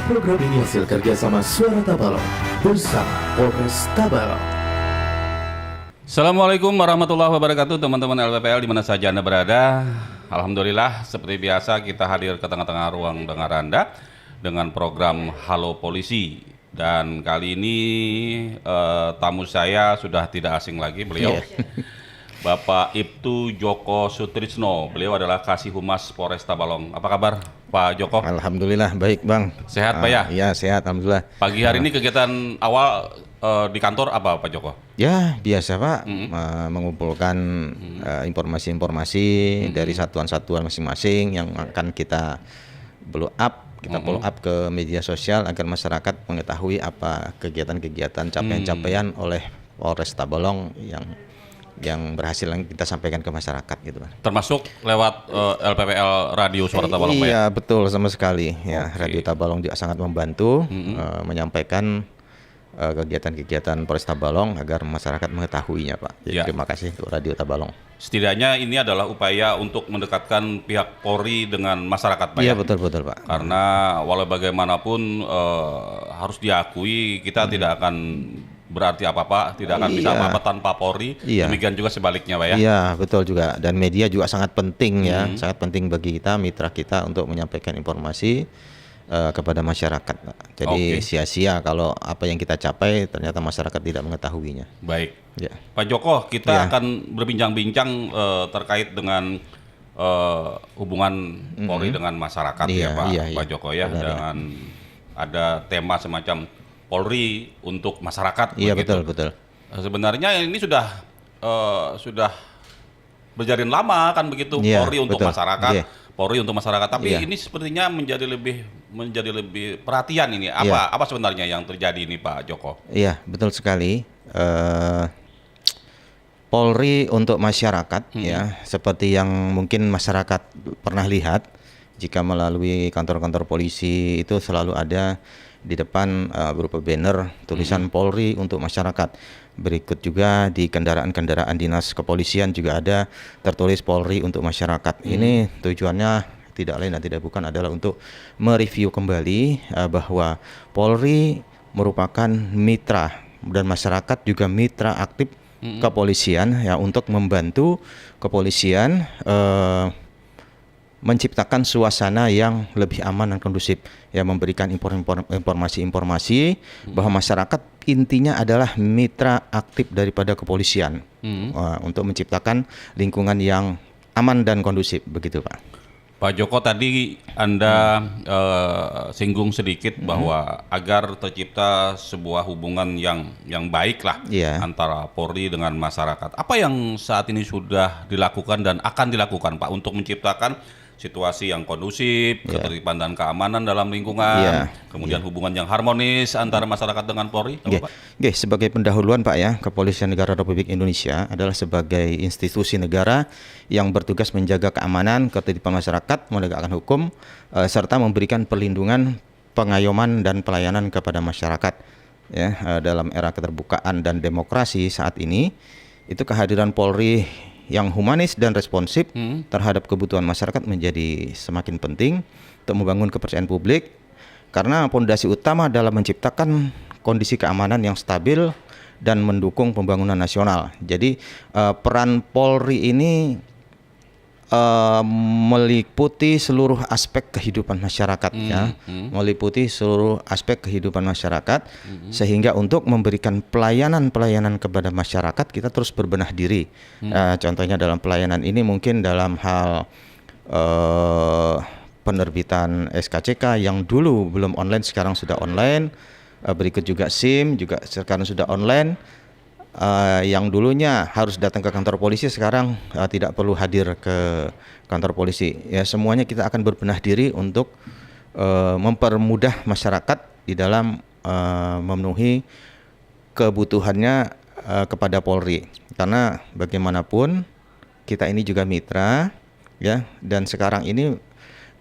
Program ini hasil kerjasama Suara Tabalong bersama Polres Tabalong. Assalamualaikum warahmatullahi wabarakatuh, teman-teman LPPL di mana saja Anda berada. Alhamdulillah, seperti biasa kita hadir ke tengah-tengah ruang dengar Anda dengan program Halo Polisi. Dan kali ini tamu saya sudah tidak asing lagi, beliau Bapak Ibtu Joko Sutrisno. Beliau adalah Kasih Humas Polres Tabalong. Apa kabar Pak Joko? Alhamdulillah baik Bang. Sehat Pak ya? Iya sehat Alhamdulillah. Pagi hari ini kegiatan awal di kantor apa Pak Joko? Ya biasa Pak, mengumpulkan informasi-informasi dari satuan-satuan masing-masing yang akan kita blow up, follow up ke media sosial agar masyarakat mengetahui apa kegiatan-kegiatan capaian-capaian oleh Polres Tabalong yang berhasil kita sampaikan ke masyarakat gitu Pak. Termasuk lewat LPPL Radio Suara Tabalong Pak ya? Iya betul sama sekali ya. Oke. Radio Tabalong juga sangat membantu menyampaikan kegiatan-kegiatan Polres Tabalong agar masyarakat mengetahuinya Pak. Jadi Ya. terima kasih untuk Radio Tabalong. Setidaknya ini adalah upaya untuk mendekatkan pihak Polri dengan masyarakat Pak Iya ya? betul Pak. Karena walau bagaimanapun harus diakui kita tidak akan berarti apa-apa, tidak akan bisa Iya. apa-apa tanpa Polri. Iya. Demikian juga sebaliknya Pak ya? Iya betul juga, dan media juga sangat penting ya, sangat penting bagi kita, mitra kita untuk menyampaikan informasi kepada masyarakat Pak. Jadi Oke. sia-sia kalau apa yang kita capai ternyata masyarakat tidak mengetahuinya. Baik. Ya. Pak Joko, kita Iya. akan berbincang-bincang terkait dengan hubungan Polri dengan masyarakat Iya, ya Pak, iya, Pak iya. Joko ya, Benar, ya. dengan ada tema semacam Polri untuk masyarakat. Iya begitu. betul. Sebenarnya ini sudah berjalan lama kan begitu, Iya, Polri untuk betul. masyarakat, Iya. Polri untuk masyarakat. Tapi Iya. ini sepertinya menjadi lebih perhatian ini. Apa sebenarnya yang terjadi ini Pak Joko? Iya betul sekali. Polri untuk masyarakat ya, seperti yang mungkin masyarakat pernah lihat jika melalui kantor-kantor polisi itu selalu ada di depan berupa banner tulisan Polri untuk masyarakat. Berikut juga di kendaraan-kendaraan dinas kepolisian juga ada tertulis Polri untuk masyarakat. Ini tujuannya tidak lain dan tidak bukan adalah untuk mereview kembali bahwa Polri merupakan mitra dan masyarakat juga mitra aktif kepolisian ya, untuk membantu kepolisian menciptakan suasana yang lebih aman dan kondusif ya, memberikan informasi-informasi bahwa masyarakat intinya adalah mitra aktif daripada kepolisian untuk menciptakan lingkungan yang aman dan kondusif begitu Pak. Pak Joko, tadi Anda singgung sedikit bahwa agar tercipta sebuah hubungan yang baik lah Iya. antara Polri dengan masyarakat. Apa yang saat ini sudah dilakukan dan akan dilakukan Pak untuk menciptakan situasi yang kondusif, ketertiban dan keamanan dalam lingkungan, Iya. kemudian hubungan yang harmonis antara masyarakat dengan Polri? Apa, Pak? Oke, sebagai pendahuluan Pak ya, Kepolisian Negara Republik Indonesia adalah sebagai institusi negara yang bertugas menjaga keamanan, ketertiban masyarakat, menegakkan hukum, serta memberikan perlindungan, pengayoman dan pelayanan kepada masyarakat. Ya, dalam era keterbukaan dan demokrasi saat ini, itu kehadiran Polri yang humanis dan responsif terhadap kebutuhan masyarakat menjadi semakin penting untuk membangun kepercayaan publik, karena fondasi utama dalam menciptakan kondisi keamanan yang stabil dan mendukung pembangunan nasional. Jadi peran Polri ini meliputi seluruh aspek kehidupan masyarakat ya, meliputi seluruh aspek kehidupan masyarakat, sehingga untuk memberikan pelayanan kepada masyarakat kita terus berbenah diri. Contohnya dalam pelayanan ini mungkin dalam hal penerbitan SKCK yang dulu belum online sekarang sudah online, berikut juga SIM juga sekarang sudah online. Yang dulunya harus datang ke kantor polisi sekarang tidak perlu hadir ke kantor polisi ya, semuanya kita akan berbenah diri untuk mempermudah masyarakat di dalam memenuhi kebutuhannya kepada Polri, karena bagaimanapun kita ini juga mitra ya, dan sekarang ini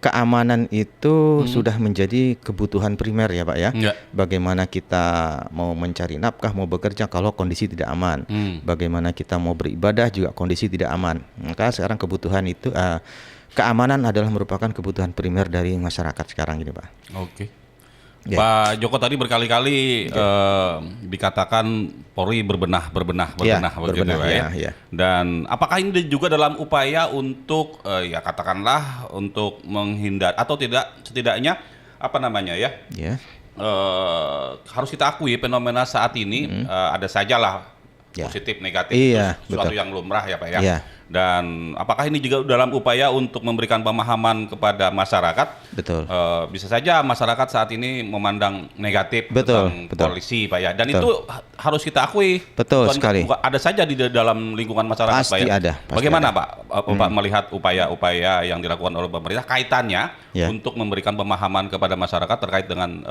keamanan itu sudah menjadi kebutuhan primer ya Pak ya. Ya. Bagaimana kita mau mencari nafkah, mau bekerja kalau kondisi tidak aman. Bagaimana kita mau beribadah juga kondisi tidak aman. Maka sekarang kebutuhan itu keamanan adalah merupakan kebutuhan primer dari masyarakat sekarang ini Pak. Oke. Ya. Pak Joko tadi berkali-kali dikatakan Polri berbenah Ya, begitu berbenah, Pak, ya. ya. Dan apakah ini juga dalam upaya untuk ya katakanlah untuk menghindar atau setidaknya apa namanya ya? Ya. Harus kita akui fenomena saat ini ada sajalah Ya. positif negatif Iya, itu sesuatu betul. yang lumrah ya Pak ya. Iya. Dan apakah ini juga dalam upaya untuk memberikan pemahaman kepada masyarakat? Betul. Bisa saja masyarakat saat ini memandang negatif Betul, tentang betul. polisi Pak ya. Dan Betul. itu harus kita akui. Betul sekali. Ada saja di dalam lingkungan masyarakat Pasti Pak ya. ada, pasti Bagaimana ada. Pak Pak melihat upaya-upaya yang dilakukan oleh pemerintah kaitannya Ya. untuk memberikan pemahaman kepada masyarakat terkait dengan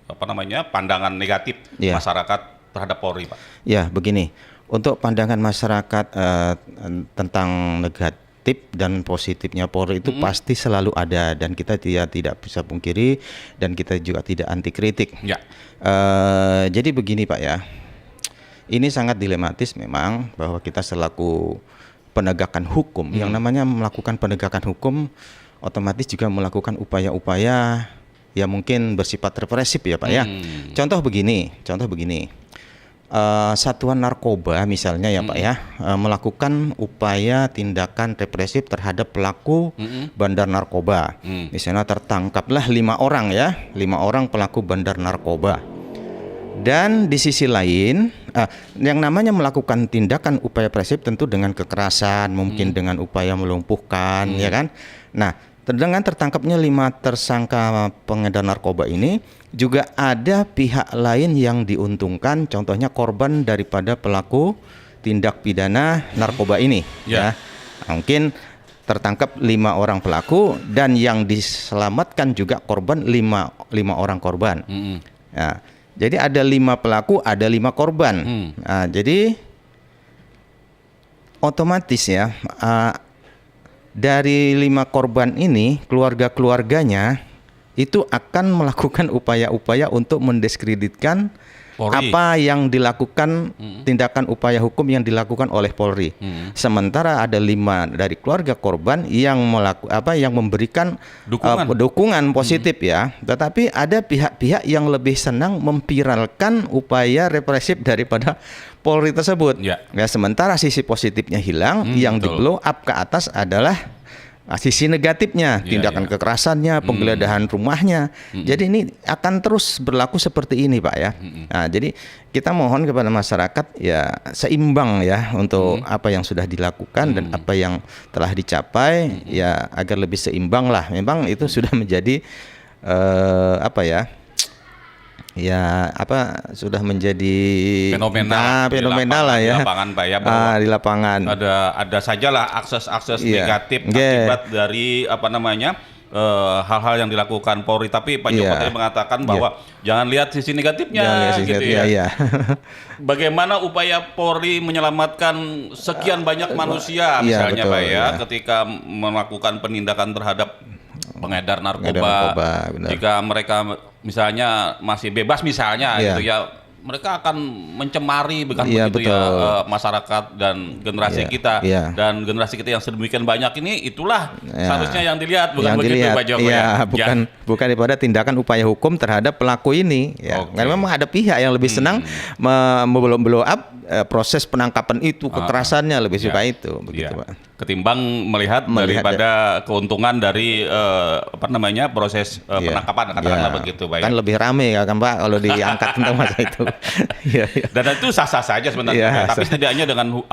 apa namanya pandangan negatif Ya. masyarakat terhadap Polri Pak? Ya, begini. Untuk pandangan masyarakat tentang negatif dan positifnya Polri itu pasti selalu ada dan kita tidak bisa pungkiri dan kita juga tidak anti kritik. Ya. Jadi begini Pak ya, ini sangat dilematis memang bahwa kita selaku penegakan hukum, yang namanya melakukan penegakan hukum otomatis juga melakukan upaya-upaya yang mungkin bersifat represif ya Pak ya. Contoh begini. Satuan narkoba misalnya ya Pak ya melakukan upaya tindakan represif terhadap pelaku bandar narkoba. Misalnya tertangkaplah 5 orang ya, 5 orang pelaku bandar narkoba. Dan di sisi lain yang namanya melakukan tindakan upaya represif tentu dengan kekerasan, mungkin dengan upaya melumpuhkan ya kan. Nah, dengan tertangkapnya 5 tersangka pengedar narkoba ini juga ada pihak lain yang diuntungkan, contohnya korban daripada pelaku tindak pidana narkoba ini ya. Mungkin tertangkap 5 orang pelaku dan yang diselamatkan juga korban 5 orang korban. Nah, jadi ada 5 pelaku, ada 5 korban. Nah, jadi otomatis ya dari 5 korban ini keluarga-keluarganya itu akan melakukan upaya-upaya untuk mendiskreditkan Polri. apa yang dilakukan, tindakan upaya hukum yang dilakukan oleh Polri. Sementara ada 5 dari keluarga korban yang yang memberikan dukungan positif ya. Tetapi ada pihak-pihak yang lebih senang memviralkan upaya represif daripada Polri tersebut. Ya. Ya, sementara sisi positifnya hilang, yang di blow up ke atas adalah sisi negatifnya, tindakan kekerasannya, penggeledahan rumahnya. Jadi ini akan terus berlaku seperti ini Pak ya. Nah, jadi kita mohon kepada masyarakat ya seimbang ya untuk apa yang sudah dilakukan dan apa yang telah dicapai ya agar lebih seimbang lah. Memang itu sudah menjadi sudah menjadi fenomenal lah ya di lapangan Pak ya, bahwa di lapangan ada sajalah akses negatif akibat dari apa namanya hal-hal yang dilakukan Polri. Tapi Pak Joko tadi mengatakan bahwa jangan lihat sisi negatifnya gitu ya. Bagaimana upaya Polri menyelamatkan sekian banyak manusia misalnya betul, Pak ya ketika melakukan penindakan terhadap pengedar narkoba. Jika mereka misalnya masih bebas misalnya gitu ya, mereka akan mencemari masyarakat dan generasi kita dan generasi kita yang sedemikian banyak ini, itulah seharusnya yang dilihat, bukan begitu Pak Joko ya. Bukan daripada tindakan upaya hukum terhadap pelaku ini ya. Karena memang ada pihak yang lebih senang blow up proses penangkapan itu, kekerasannya lebih suka itu begitu Pak. Ketimbang melihat daripada keuntungan dari proses penangkapan, katakanlah begitu Pak ya. Kan lebih rame ya kan Pak kalau diangkat tentang masa itu. Dan itu sah-sah saja sebenarnya, tapi setidaknya dengan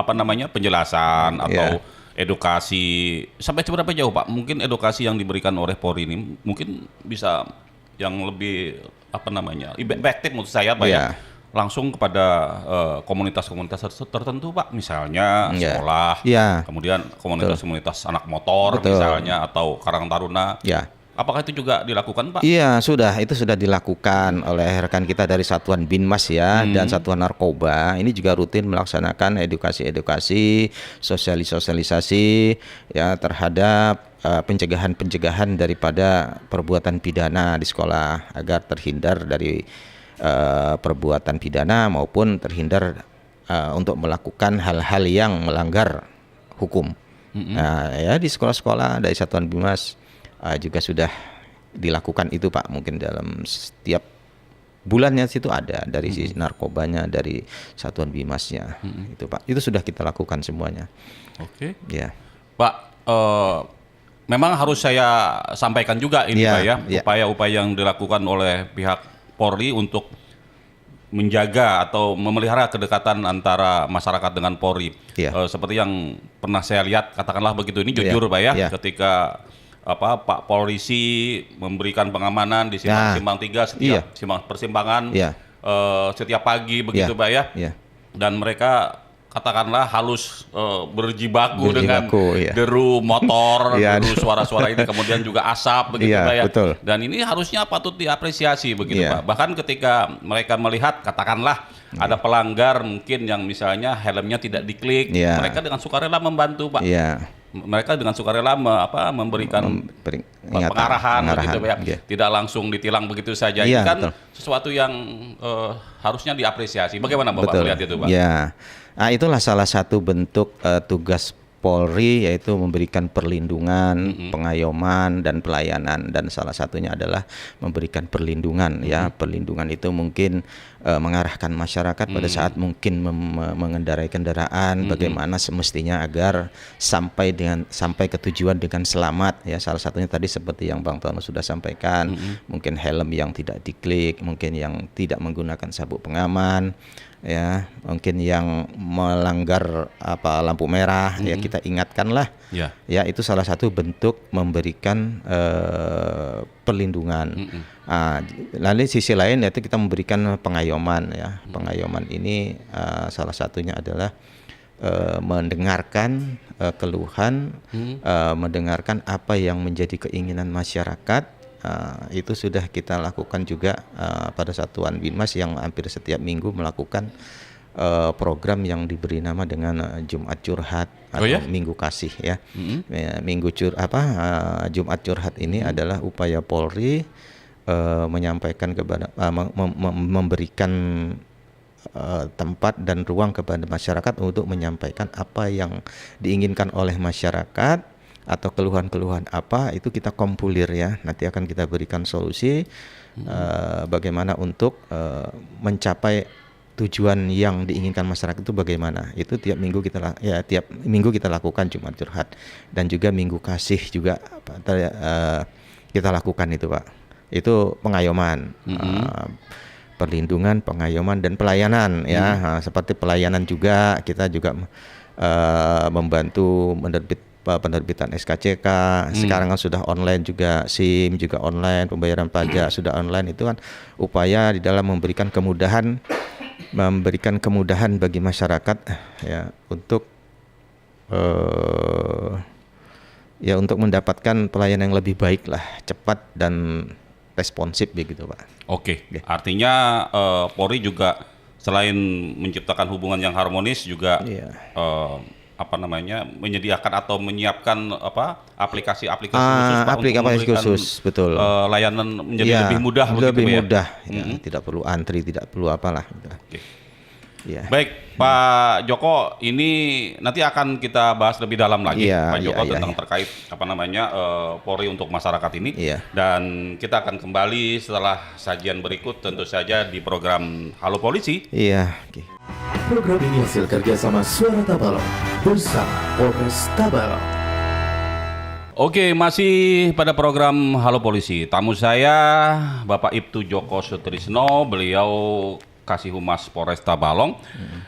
penjelasan atau edukasi sampai seberapa jauh Pak? Mungkin edukasi yang diberikan oleh Polri ini mungkin bisa yang lebih efektif menurut saya Pak ya. Langsung kepada komunitas-komunitas tertentu Pak, misalnya sekolah, kemudian komunitas-komunitas anak motor misalnya, atau Karang Taruna. Apakah itu juga dilakukan Pak? Iya, itu sudah dilakukan oleh rekan kita dari Satuan Binmas ya dan Satuan Narkoba. Ini juga rutin melaksanakan edukasi, sosialisasi ya terhadap pencegahan daripada perbuatan pidana di sekolah agar terhindar dari perbuatan pidana maupun terhindar untuk melakukan hal-hal yang melanggar hukum. Nah, ya di sekolah-sekolah dari Satuan Binmas juga sudah dilakukan itu Pak, mungkin dalam setiap bulannya situ ada dari sisi narkobanya, dari satuan bimasnya itu Pak, itu sudah kita lakukan semuanya. Oke. Ya. Pak, memang harus saya sampaikan juga ini Iya, Pak ya, iya. upaya-upaya yang dilakukan oleh pihak Polri untuk menjaga atau memelihara kedekatan antara masyarakat dengan Polri. Iya. Seperti yang pernah saya lihat, katakanlah begitu, ini Iya, jujur Pak ya, iya. ketika Pak Polisi memberikan pengamanan di Simpang 3 setiap persimpangan Iya. setiap pagi begitu Iya, Pak ya. iya. Dan mereka katakanlah halus berjibaku dengan iya. deru motor, Iya. deru suara-suara ini, kemudian juga asap begitu Iya, Pak ya. betul. Dan ini harusnya patut diapresiasi begitu Iya. Pak. Bahkan ketika mereka melihat katakanlah ada pelanggar mungkin yang misalnya helmnya tidak diklik, Iya. mereka dengan sukarela membantu Pak. Iya. Mereka dengan sukarela memberikan pengarahan begitu Pak ya. Iya. Tidak langsung ditilang begitu saja. Iya, Ini kan betul. sesuatu yang harusnya diapresiasi. Bagaimana Bapak Betul. melihat itu Pak? Ya, nah, itulah salah satu bentuk tugas Polri, yaitu memberikan perlindungan, pengayoman dan pelayanan, dan salah satunya adalah memberikan perlindungan. Ya, perlindungan itu mungkin mengarahkan masyarakat pada saat mungkin mengendarai kendaraan, bagaimana semestinya agar sampai ke tujuan dengan selamat. Ya, salah satunya tadi seperti yang Bang Tono sudah sampaikan, mungkin helm yang tidak diklik, mungkin yang tidak menggunakan sabuk pengaman, ya, mungkin yang melanggar lampu merah, ya kita ingatkanlah. Ya. Ya, itu salah satu bentuk memberikan perlindungan. Lalu sisi lain yaitu kita memberikan pengayoman, ya. Pengayoman ini salah satunya adalah mendengarkan keluhan, mendengarkan apa yang menjadi keinginan masyarakat. Itu sudah kita lakukan juga pada Satuan Binmas yang hampir setiap minggu melakukan program yang diberi nama dengan Jumat Curhat atau Minggu Kasih, ya. Jumat Curhat ini adalah upaya Polri menyampaikan kepada memberikan tempat dan ruang kepada masyarakat untuk menyampaikan apa yang diinginkan oleh masyarakat atau keluhan-keluhan apa, itu kita kompulir, ya. Nanti akan kita berikan solusi bagaimana untuk mencapai tujuan yang diinginkan masyarakat itu bagaimana. Itu tiap minggu kita lakukan Jumat Curhat, dan juga Minggu Kasih juga kita lakukan itu Pak. Itu pengayoman, perlindungan, pengayoman dan pelayanan, ya. Seperti pelayanan juga kita juga membantu penerbitan SKCK. Sekarang kan sudah online juga, SIM juga online, pembayaran pajak sudah online. Itu kan upaya di dalam memberikan kemudahan bagi masyarakat, ya, untuk untuk mendapatkan pelayanan yang lebih baik lah, cepat dan responsif begitu Pak. Oke. Artinya Polri juga selain menciptakan hubungan yang harmonis juga menyediakan atau menyiapkan aplikasi-aplikasi khusus Pak, aplikasi khusus, betul. Layanan menjadi lebih mudah lebih begitu, mudah, ya. Tidak perlu antri, tidak perlu apalah gitu. Oke. Ya. Baik, Pak Joko, ini nanti akan kita bahas lebih dalam lagi, Pak Joko, tentang terkait Polri untuk masyarakat ini. Dan kita akan kembali setelah sajian berikut, tentu saja di program Halo Polisi. Iya. Program ini hasil kerjasama Suara Tabalong bersama Polres Tabalong. Oke, masih pada program Halo Polisi. Tamu saya Bapak Ibtu Joko Sutrisno, beliau Kasih Humas Polres Tabalong.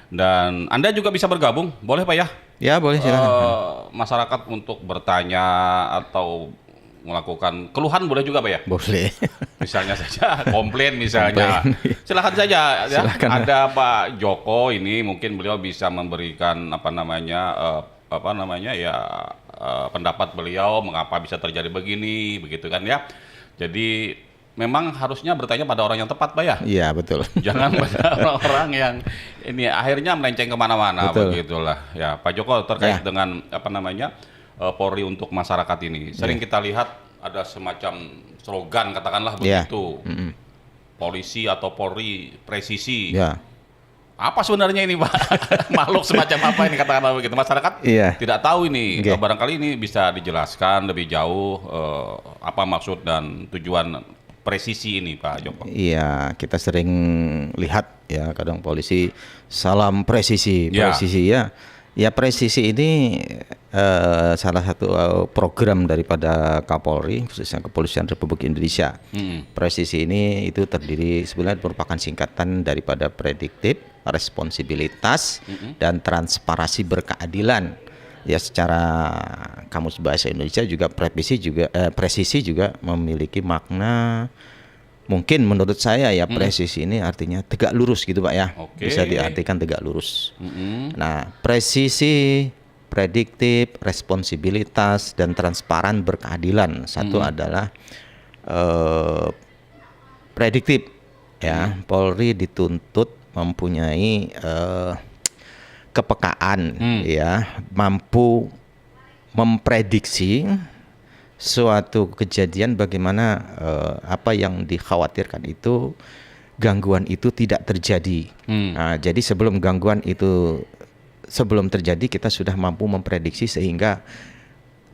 Dan Anda juga bisa bergabung, boleh Pak ya? Ya, boleh, silakan. Masyarakat untuk bertanya atau melakukan keluhan boleh juga Pak ya? Boleh. Misalnya saja komplain misalnya. Silakan saja, ya. Silakan. Ada Pak Joko ini, mungkin beliau bisa memberikan pendapat beliau mengapa bisa terjadi begini, begitu kan ya. Jadi memang harusnya bertanya pada orang yang tepat Pak ya? Iya, betul. Jangan pada orang-orang yang ini akhirnya melenceng kemana-mana, begitulah. Ya, Pak Joko, terkait dengan Polri untuk masyarakat ini. Sering kita lihat ada semacam slogan, katakanlah begitu. Polisi atau Polri presisi. apa sebenarnya ini Pak? Makhluk semacam apa ini katakanlah begitu. Masyarakat Iya. tidak tahu ini. Oke. Barangkali ini bisa dijelaskan lebih jauh apa maksud dan tujuan presisi ini Pak Joko. Iya, kita sering lihat ya kadang polisi salam presisi, Ya. presisi ya. Ya presisi ini salah satu program daripada Kapolri khususnya Kepolisian Republik Indonesia. Presisi ini itu terdiri sebenarnya merupakan singkatan daripada prediktif, responsibilitas dan transparansi berkeadilan. Ya secara kamus bahasa Indonesia juga presisi juga memiliki makna. Mungkin menurut saya ya presisi ini artinya tegak lurus gitu Pak ya. Oke. Bisa diartikan tegak lurus. Nah, presisi, prediktif, responsibilitas dan transparan berkeadilan. Satu adalah prediktif ya. Polri dituntut mempunyai kepekaan ya, mampu memprediksi suatu kejadian bagaimana apa yang dikhawatirkan itu gangguan itu tidak terjadi. Nah, jadi sebelum gangguan itu terjadi kita sudah mampu memprediksi sehingga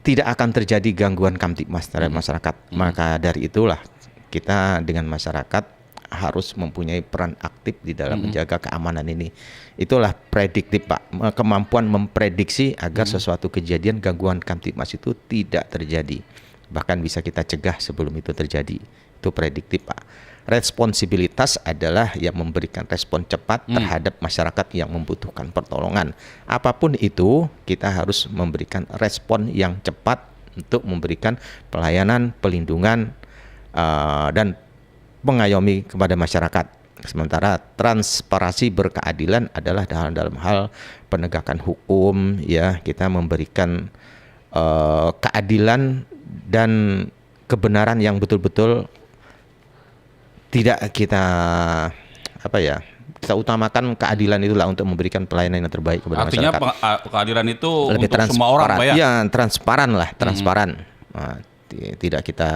tidak akan terjadi gangguan kamtipmas terhadap masyarakat. Maka dari itulah kita dengan masyarakat harus mempunyai peran aktif di dalam menjaga keamanan ini. Itulah prediktif Pak, kemampuan memprediksi agar sesuatu kejadian gangguan kamtipmas itu tidak terjadi. Bahkan bisa kita cegah sebelum itu terjadi. Itu prediktif Pak. Responsibilitas adalah yang memberikan respon cepat terhadap masyarakat yang membutuhkan pertolongan. Apapun itu, kita harus memberikan respon yang cepat untuk memberikan pelayanan, pelindungan, dan mengayomi kepada masyarakat. Sementara transparansi berkeadilan adalah dalam hal penegakan hukum, ya kita memberikan keadilan dan kebenaran yang betul-betul tidak kita kita utamakan keadilan itulah untuk memberikan pelayanan yang terbaik kepada Artinya masyarakat. keadilan itu Lebih untuk semua orang Pak ya? Ya, transparan lah, transparan. Nah, tidak kita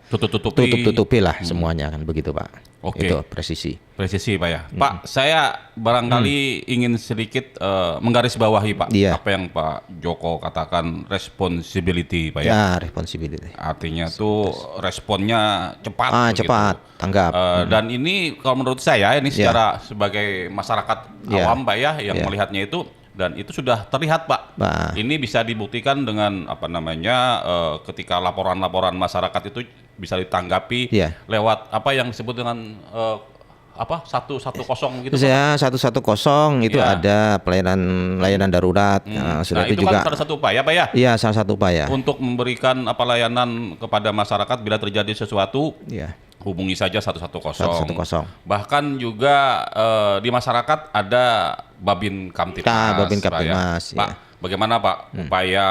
tutup-tutupi lah semuanya kan begitu Pak. Oke. Itu presisi. Presisi Pak ya. Pak, saya barangkali ingin sedikit menggarisbawahi Pak Iya. apa yang Pak Joko katakan responsibility Pak ya. Ya, responsibility. Artinya tuh responnya cepat. Begitu. Cepat, tanggap. Dan ini kalau menurut saya ini secara sebagai masyarakat Ya. awam Pak ya yang Ya. melihatnya itu dan itu sudah terlihat Pak. Nah. Ini bisa dibuktikan dengan ketika laporan-laporan masyarakat itu bisa ditanggapi Ya. lewat apa yang disebut dengan 110 gitu Pak. Saya 110 itu Ya. ada layanan darurat. Nah, sudah itu itu juga. kan salah satu upaya Pak ya. Iya, salah satu upaya. Untuk memberikan layanan kepada masyarakat bila terjadi sesuatu Iya. hubungi saja 110. 110. Bahkan juga di masyarakat ada Babin Kamtipmas. Babin Pak, Kamtipmas, Pak, ya. bagaimana Pak upaya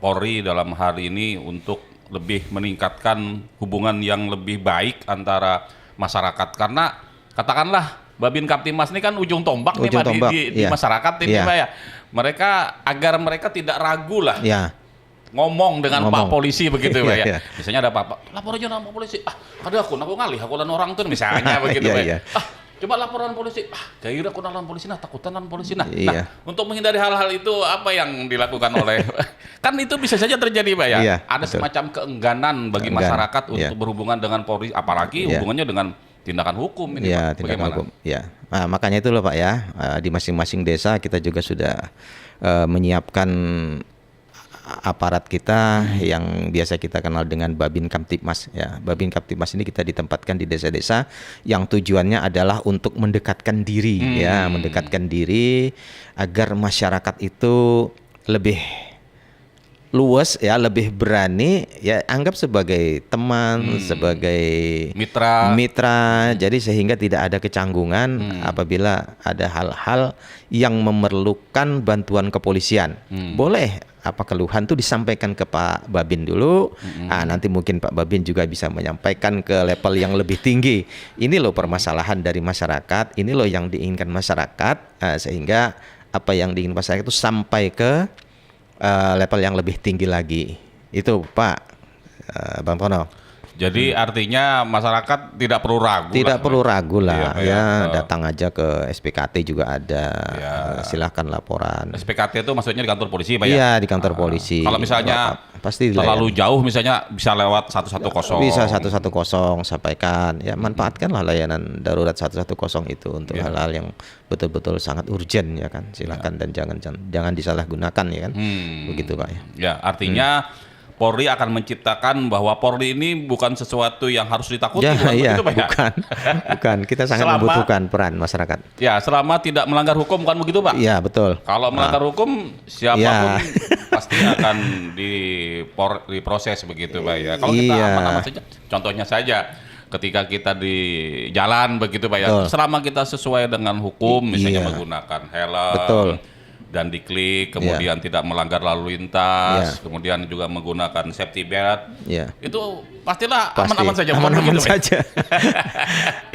Polri dalam hal ini untuk lebih meningkatkan hubungan yang lebih baik antara masyarakat? Karena katakanlah Babin Kamtipmas ini kan ujung tombak nih Ujung Pak tombak, di iya. masyarakat ini Iya. Pak ya. Agar mereka tidak ragu lah Ya. ngomong dengan Pak Polisi begitu Pak ya. Iya, iya. Misalnya ada Pak, lapor aja nama polisi. Ada aku ngalih, aku lan orang tuh misalnya begitu Iya, Pak. iya. Coba laporan polisi. Kira aku laporan polisi takutan polisi Nah, Iya. untuk menghindari hal-hal itu apa yang dilakukan oleh kan itu bisa saja terjadi Pak ya. Iya, Ada betul. semacam keengganan bagi Enggan, masyarakat iya. untuk berhubungan dengan Polri apalagi Iya. hubungannya dengan tindakan hukum ini Ya, Pak. tindakan Bagaimana? hukum. Ya. Nah, makanya itu loh Pak ya, di masing-masing desa kita juga sudah menyiapkan aparat kita yang biasa kita kenal dengan Babin Kamtipmas ya. Babin Kamtipmas ini kita ditempatkan di desa-desa yang tujuannya adalah untuk mendekatkan diri ya, mendekatkan diri agar masyarakat itu lebih luas ya, lebih berani ya, anggap sebagai teman, sebagai mitra. Jadi sehingga tidak ada kecanggungan apabila ada hal-hal yang memerlukan bantuan kepolisian. Boleh apa keluhan tuh disampaikan ke Pak Babin dulu. Nanti mungkin Pak Babin juga bisa menyampaikan ke level yang lebih tinggi. Ini loh permasalahan dari masyarakat, ini loh yang diinginkan masyarakat, sehingga apa yang diinginkan masyarakat itu sampai ke level yang lebih tinggi lagi. Itu Pak Bang Tono. Jadi artinya masyarakat tidak perlu ragu. Tidak perlu ragu lah, Iya, ya datang aja ke SPKT juga ada. Iya. Silahkan laporan. SPKT itu maksudnya di kantor polisi, Pak ya? Iya, di kantor polisi. Kalau misalnya pasti terlalu jauh, misalnya bisa lewat 110. bisa 110 sampaikan. Ya manfaatkanlah layanan darurat 110 itu untuk hal-hal yang betul-betul sangat urgent ya kan. Silahkan dan jangan disalahgunakan ya kan. Begitu Pak ya. Ya, artinya Polri akan menciptakan bahwa Polri ini bukan sesuatu yang harus ditakuti, Ya, bukan iya, begitu, Pak ya? bukan. Kita sangat membutuhkan peran masyarakat. Ya, selama tidak melanggar hukum, bukan begitu, Pak? Iya, betul. Kalau melanggar hukum, siapapun Ya. pasti akan diproses begitu, Pak ya. Kalau kita Iya. aman-aman saja, contohnya saja, ketika kita di jalan begitu, Pak ya, Betul. selama kita sesuai dengan hukum, misalnya Iya. menggunakan helm, Betul. dan diklik, kemudian tidak melanggar lalu lintas, kemudian juga menggunakan safety belt, Iya. itu pastilah Pasti aman-aman saja, bukan aman-aman begitu, Pak? saja.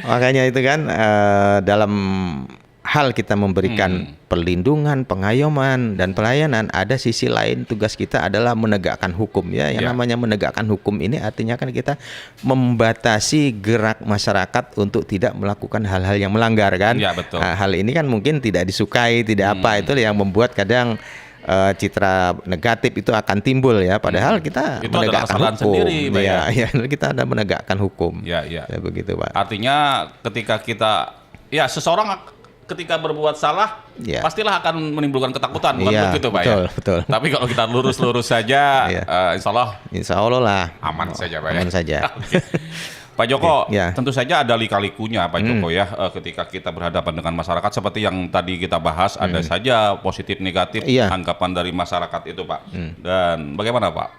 Makanya itu kan dalam hal kita memberikan perlindungan, pengayoman dan pelayanan, ada sisi lain tugas kita adalah menegakkan hukum ya. Yang namanya menegakkan hukum ini artinya kan kita membatasi gerak masyarakat untuk tidak melakukan hal-hal yang melanggar kan. Ya, betul. Nah, hal ini kan mungkin tidak disukai, tidak apa, itu yang membuat kadang citra negatif itu akan timbul ya, padahal kita Itu adalah menegakkan kesalahan hukum. sendiri, Pak ya. Ya, kita ada menegakkan hukum. Ya, ya. Ya begitu, Pak. Artinya ketika kita, ya seseorang ketika berbuat salah, Ya. pastilah akan menimbulkan ketakutan, bukan Iya, begitu, Pak betul, ya? betul. Tapi kalau kita lurus-lurus saja, Iya. insya Allah Insya Allah lah aman saja, Pak ya. aman saja. Pak Joko, Ya. tentu saja ada lika-likunya, Pak Joko ya, ketika kita berhadapan dengan masyarakat seperti yang tadi kita bahas, ada saja positif negatif Iya. anggapan dari masyarakat itu, Pak. Dan bagaimana, Pak,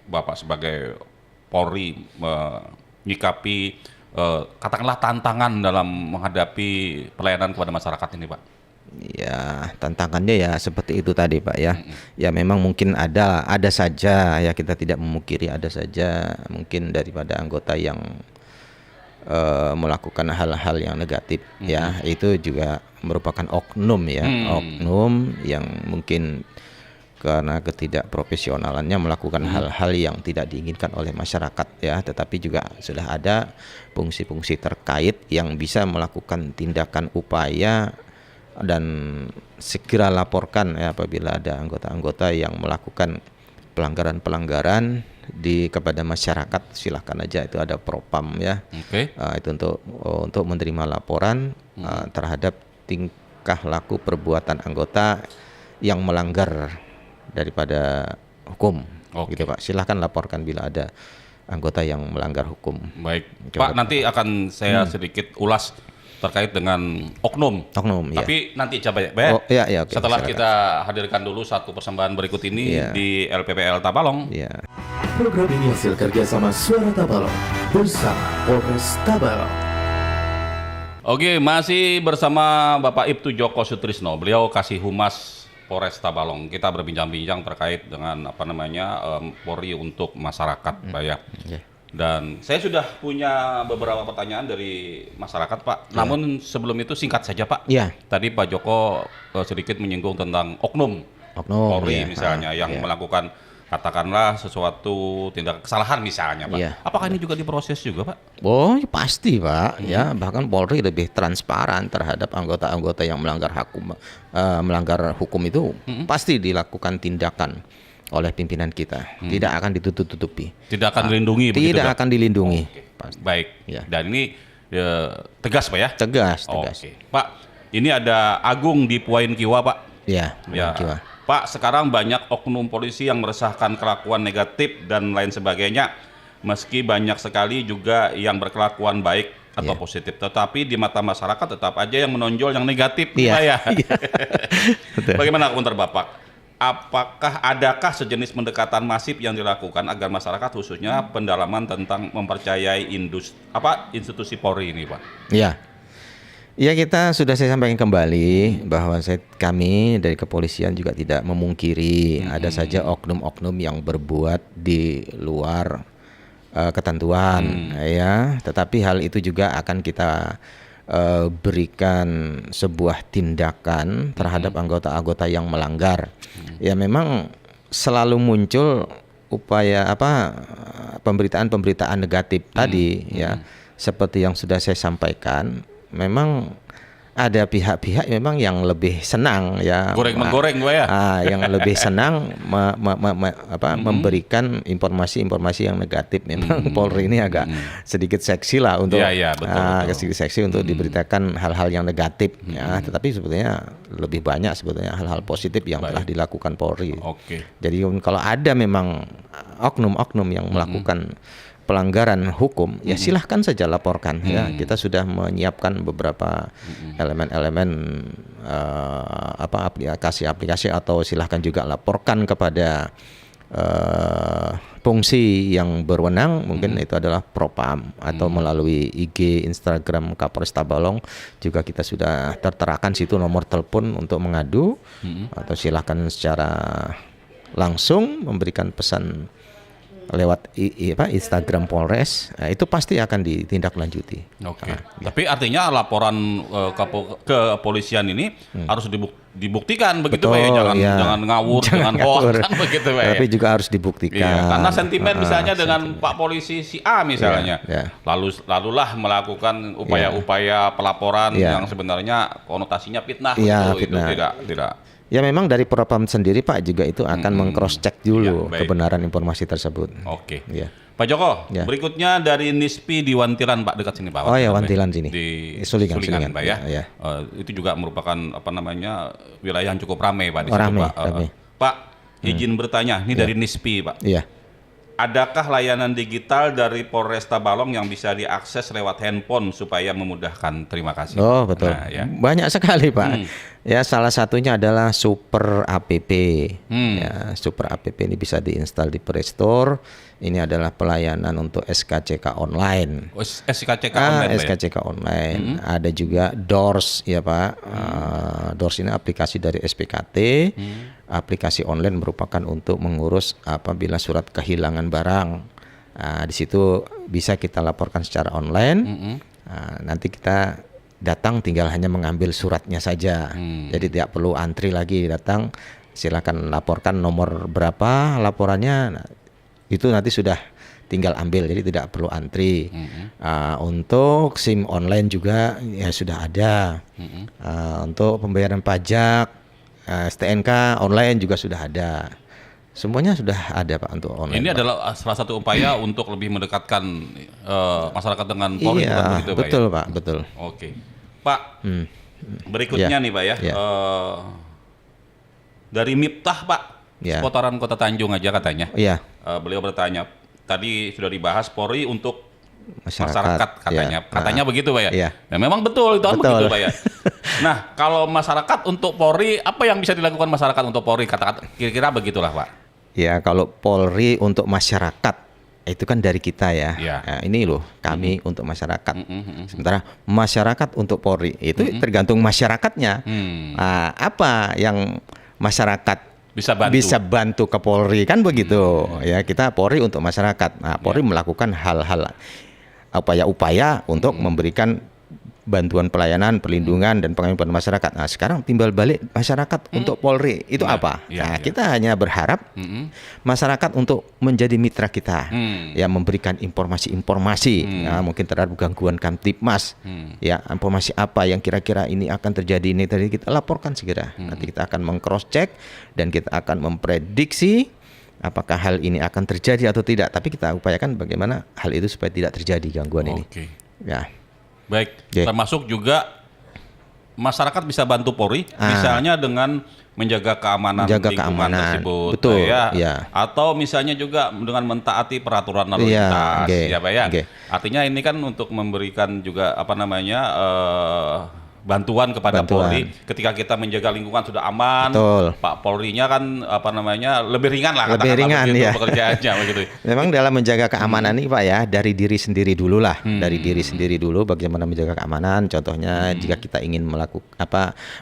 Bapak sebagai Polri menyikapi katakanlah tantangan dalam menghadapi pelayanan kepada masyarakat ini, Pak? Ya, tantangannya ya seperti itu tadi, Pak ya. Ya memang mungkin ada saja ya, kita tidak memungkiri ada saja mungkin daripada anggota yang melakukan hal-hal yang negatif ya. Itu juga merupakan oknum ya, oknum yang mungkin karena ketidakprofesionalannya melakukan hal-hal yang tidak diinginkan oleh masyarakat ya, tetapi juga sudah ada fungsi-fungsi terkait yang bisa melakukan tindakan upaya dan segera laporkan ya apabila ada anggota-anggota yang melakukan pelanggaran-pelanggaran kepada masyarakat. Silahkan aja, itu ada propam ya. Oke. Itu untuk menerima laporan terhadap tingkah laku perbuatan anggota yang melanggar daripada hukum. Oke. Gitu Pak, silahkan laporkan bila ada anggota yang melanggar hukum. Baik, Coba, Pak, nanti akan saya sedikit ulas terkait dengan oknum. Oknum, ya. Tapi nanti coba ya, Oh, iya, oke, setelah silakan. kita hadirkan dulu satu persembahan berikut ini Iya. di LPPL Tabalong. Ya. Program ini hasil kerjasama Suara Tabalong bersama Polres Tabalong. Oke, masih bersama Bapak Ibtu Joko Sutrisno. Beliau Kasih Humas Polres Tabalong. Kita berbincang-bincang terkait dengan Polri untuk masyarakat, Pak ya. Oke. Dan saya sudah punya beberapa pertanyaan dari masyarakat, Pak. Namun sebelum itu singkat saja, Pak. Iya. Tadi Pak Joko sedikit menyinggung tentang oknum Polri Iya. misalnya yang Iya. melakukan katakanlah sesuatu tindak kesalahan misalnya, Pak. Iya. Apakah ini juga diproses juga, Pak? Oh, ya pasti Pak. Ya, bahkan Polri lebih transparan terhadap anggota-anggota yang melanggar hukum itu pasti dilakukan tindakan oleh pimpinan kita. Tidak akan ditutup-tutupi. Tidak akan dilindungi begitu, Tidak Pak? akan dilindungi. Oke. Pasti. Baik. Ya. Dan ini tegas, Pak ya? Tegas. Oke. Pak, ini ada Agung di Puain Kiwa, Pak. Ya, Ya, Kiwa. Pak, sekarang banyak oknum polisi yang meresahkan kelakuan negatif dan lain sebagainya. Meski banyak sekali juga yang berkelakuan baik atau positif, tetapi di mata masyarakat tetap aja yang menonjol yang negatif, Iya. Pak ya. Betul. Bagaimana komentar Bapak? Adakah sejenis pendekatan masif yang dilakukan agar masyarakat khususnya pendalaman tentang mempercayai institusi Polri ini, Pak? Ya. Ya, kita sudah saya sampaikan kembali bahwa kami dari kepolisian juga tidak memungkiri ada saja oknum-oknum yang berbuat di luar ketentuan ya, tetapi hal itu juga akan kita berikan sebuah tindakan terhadap anggota-anggota yang melanggar. Ya memang selalu muncul upaya pemberitaan-pemberitaan negatif tadi ya, seperti yang sudah saya sampaikan, memang ada pihak-pihak memang yang lebih senang ya Goreng-menggoreng gue ya. yang lebih senang memberikan informasi-informasi yang negatif. Memang Polri ini agak sedikit seksi lah untuk betul. sedikit seksi untuk diberitakan hal-hal yang negatif ya, tetapi sebetulnya lebih banyak sebetulnya hal-hal positif yang telah dilakukan Polri. Jadi kalau ada memang oknum-oknum yang melakukan pelanggaran hukum, ya silahkan saja laporkan ya. Kita sudah menyiapkan beberapa elemen-elemen aplikasi-aplikasi, atau silahkan juga laporkan kepada fungsi yang berwenang, mungkin itu adalah Propam atau melalui IG, Instagram Kapolres Tabalong juga kita sudah terterakan situ nomor telepon untuk mengadu, atau silahkan secara langsung memberikan pesan lewat Instagram Polres, itu pasti akan ditindaklanjuti. Tapi artinya laporan ke kepolisian ini harus dibuktikan begitu Pak ya, jangan ngawur, jangan hoax kan begitu Pak ya. Tapi juga harus dibuktikan. Iya, karena sentimen misalnya dengan Pak Polisi si A misalnya, lalulah melakukan upaya-upaya pelaporan yang sebenarnya konotasinya fitnah, itu tidak. Ya memang dari Propam sendiri Pak juga itu akan meng-cross check dulu kebenaran informasi tersebut. Ya. Pak Joko, berikutnya dari NISPI di Wantilan Pak, dekat sini Pak. Wantilan sini. Di Sulingan Pak ya. Itu juga merupakan wilayah yang cukup ramai Pak di situ Pak. Pak, izin bertanya, ini dari NISPI Pak. Iya. Adakah layanan digital dari Polres Tabalong yang bisa diakses lewat handphone supaya memudahkan? Terima kasih. Oh betul. Banyak sekali Pak. Ya salah satunya adalah Super App. Ya, Super App ini bisa diinstal di Play Store. Ini adalah pelayanan untuk SKCK online. SKCK online. SKCK online. Ada juga Doors ya Pak. Doors ini aplikasi dari SPKT. Aplikasi online merupakan untuk mengurus apabila surat kehilangan barang. Di situ bisa kita laporkan secara online. Nanti kita datang tinggal hanya mengambil suratnya saja. Jadi tidak perlu antri lagi datang. Silakan laporkan nomor berapa laporannya. Itu nanti sudah tinggal ambil, jadi tidak perlu antri. Untuk SIM online juga ya sudah ada. Untuk pembayaran pajak, STNK online juga sudah ada. Semuanya sudah ada Pak untuk online. Ini adalah salah satu upaya untuk lebih mendekatkan masyarakat dengan Polri. Iya, betul Pak, betul. Pak, berikutnya nih Pak ya. Dari Miftah Pak, seputaran Kota Tanjung aja katanya. Beliau bertanya, tadi sudah dibahas Polri untuk masyarakat katanya. Katanya begitu Pak ya. Nah, memang betul itu begitu Pak ya. Nah, kalau masyarakat untuk Polri, apa yang bisa dilakukan masyarakat untuk Polri? Kira-kira begitulah Pak. Ya, kalau Polri untuk masyarakat itu kan dari kita ya. Nah, ini loh kami untuk masyarakat. Sementara masyarakat untuk Polri itu tergantung masyarakatnya. Apa yang masyarakat bisa bantu ke Polri kan begitu ya. Kita Polri untuk masyarakat. Nah, Polri melakukan hal-hal upaya-upaya untuk memberikan bantuan pelayanan, perlindungan dan pengayoman masyarakat. Nah, sekarang timbal balik masyarakat untuk Polri itu apa? Kita hanya berharap masyarakat untuk menjadi mitra kita, ya memberikan informasi-informasi, ya, mungkin terhadap gangguan Kamtibmas, ya informasi apa yang kira-kira ini akan terjadi, ini tadi kita laporkan segera. Nanti kita akan meng-cross check dan kita akan memprediksi apakah hal ini akan terjadi atau tidak. Tapi kita upayakan bagaimana hal itu supaya tidak terjadi gangguan ini. Ya. Baik, termasuk juga masyarakat bisa bantu Polri, misalnya dengan menjaga keamanan lingkungan tersebut, atau misalnya juga dengan mentaati peraturan lalu lintas, ya Pak ya. Artinya ini kan untuk memberikan juga bantuan kepada Polri ketika kita menjaga lingkungan sudah aman. Pak Polrinya kan lebih ringan lah, lebih ringan ya pekerjaannya begitu. Memang dalam menjaga keamanan ini Pak ya, dari diri sendiri dulu lah, dari diri sendiri dulu bagaimana menjaga keamanan. Contohnya jika kita ingin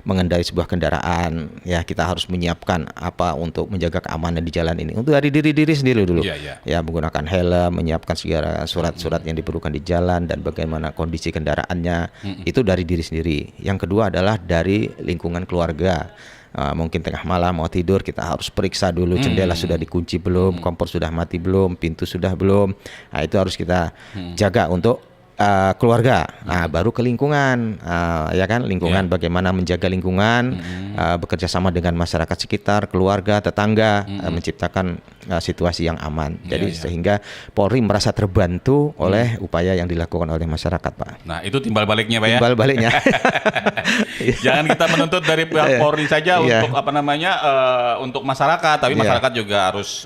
mengendarai sebuah kendaraan, ya kita harus menyiapkan apa untuk menjaga keamanan di jalan ini. Untuk dari diri sendiri dulu. Ya menggunakan helm, menyiapkan segala surat-surat yang diperlukan di jalan dan bagaimana kondisi kendaraannya, itu dari diri sendiri. sendiri. Yang kedua adalah dari lingkungan keluarga. Mungkin tengah malam mau tidur kita harus periksa dulu jendela sudah dikunci belum, kompor sudah mati belum, pintu sudah belum. Nah, itu harus kita jaga untuk keluarga. Nah, baru ke lingkungan, ya kan, lingkungan bagaimana menjaga lingkungan, bekerja sama dengan masyarakat sekitar, keluarga, tetangga, menciptakan situasi yang aman. Jadi sehingga Polri merasa terbantu oleh upaya yang dilakukan oleh masyarakat, Pak. Nah, itu timbal baliknya, Pak ya. Timbal baliknya. Jangan kita menuntut dari pihak Polri saja untuk untuk masyarakat, tapi masyarakat juga harus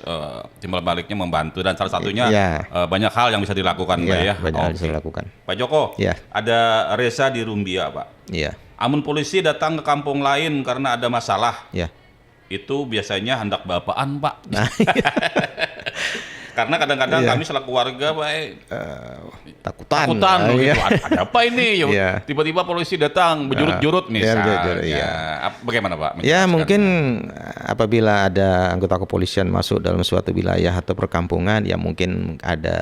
timbal baliknya membantu, dan salah satunya banyak hal yang bisa dilakukan, Pak ya. Banyak hal bisa dilakukan. Pak Joko, ada Reza di Rumbia, Pak. Iya. Amun polisi datang ke kampung lain karena ada masalah, itu biasanya hendak bapaan, Pak. Nah, Karena kadang-kadang kami selaku warga, Pak, takutan gitu. Ada apa ini? Tiba-tiba polisi datang berjurut-jurut misalnya. Bagaimana, Pak? Ya, mungkin apabila ada anggota kepolisian masuk dalam suatu wilayah atau perkampungan, ya mungkin ada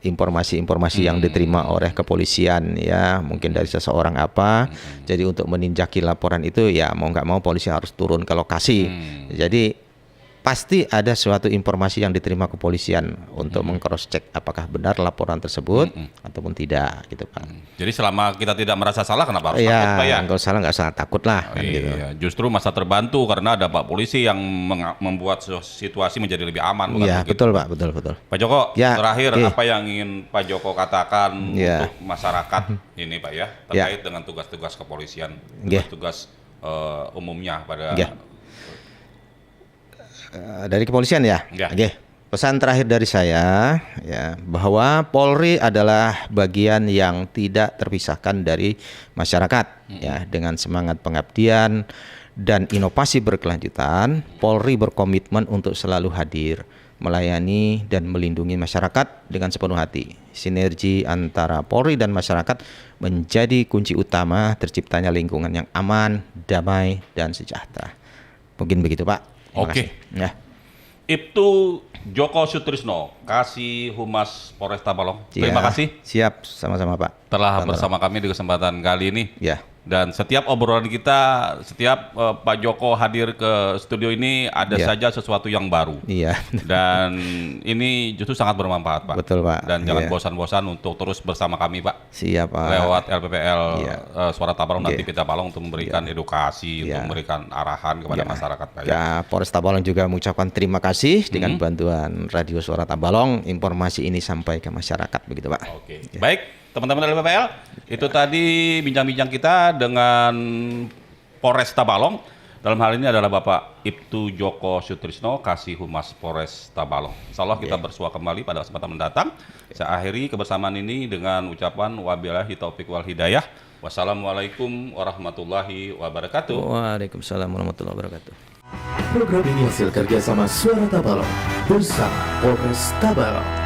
informasi-informasi yang diterima oleh kepolisian, ya mungkin dari seseorang apa. Jadi untuk meninjaki laporan itu, ya mau nggak mau polisi harus turun ke lokasi. Jadi pasti ada suatu informasi yang diterima kepolisian untuk meng-cross check apakah benar laporan tersebut ataupun tidak, gitu, Pak. Jadi selama kita tidak merasa salah, kenapa harus takut, Pak ya? Kalau salah nggak salah takut lah, kan, gitu. Justru masa terbantu karena ada Pak polisi yang membuat situasi menjadi lebih aman. Iya, betul, Pak, betul. Pak Joko, terakhir apa yang ingin Pak Joko katakan untuk masyarakat ini, Pak ya, terkait dengan tugas-tugas kepolisian, tugas-tugas umumnya pada dari kepolisian ya. Oke. Pesan terakhir dari saya, ya, bahwa Polri adalah bagian yang tidak terpisahkan dari masyarakat, ya, dengan semangat pengabdian dan inovasi berkelanjutan. Polri berkomitmen untuk selalu hadir, melayani dan melindungi masyarakat dengan sepenuh hati. Sinergi antara Polri dan masyarakat menjadi kunci utama terciptanya lingkungan yang aman, damai dan sejahtera. Mungkin begitu, Pak. Oke. Ya. Ibtu Joko Sutrisno, Kasih Humas Polres Tabalong. Terima kasih. Siap, sama-sama, Pak. Telah bersama kami di kesempatan kali ini. Ya. Dan setiap obrolan kita, setiap Pak Joko hadir ke studio ini ada saja sesuatu yang baru. Iya. Dan ini justru sangat bermanfaat, Pak. Betul, Pak. Dan jangan bosan-bosan untuk terus bersama kami, Pak. Siap, Pak. Lewat LPPL Suara Tabalong dan TV Tabalong untuk memberikan edukasi, untuk memberikan arahan kepada masyarakat, Pak. Ya, Polres Tabalong juga mengucapkan terima kasih dengan bantuan Radio Suara Tabalong. Informasi ini sampai ke masyarakat, begitu, Pak. Oke. Baik. Teman-teman LPPL, itu tadi bincang-bincang kita dengan Polres Tabalong. Dalam hal ini adalah Bapak Ibtu Joko Sutrisno, Kasih Humas Polres Tabalong. Insyaallah kita bersua kembali pada kesempatan mendatang. Saya akhiri kebersamaan ini dengan ucapan wabillahi taufik wal hidayah. Wassalamualaikum warahmatullahi wabarakatuh. Waalaikumsalam warahmatullahi wabarakatuh. Program ini hasil kerjasama Suara Tabalong bersama Polres Tabalong.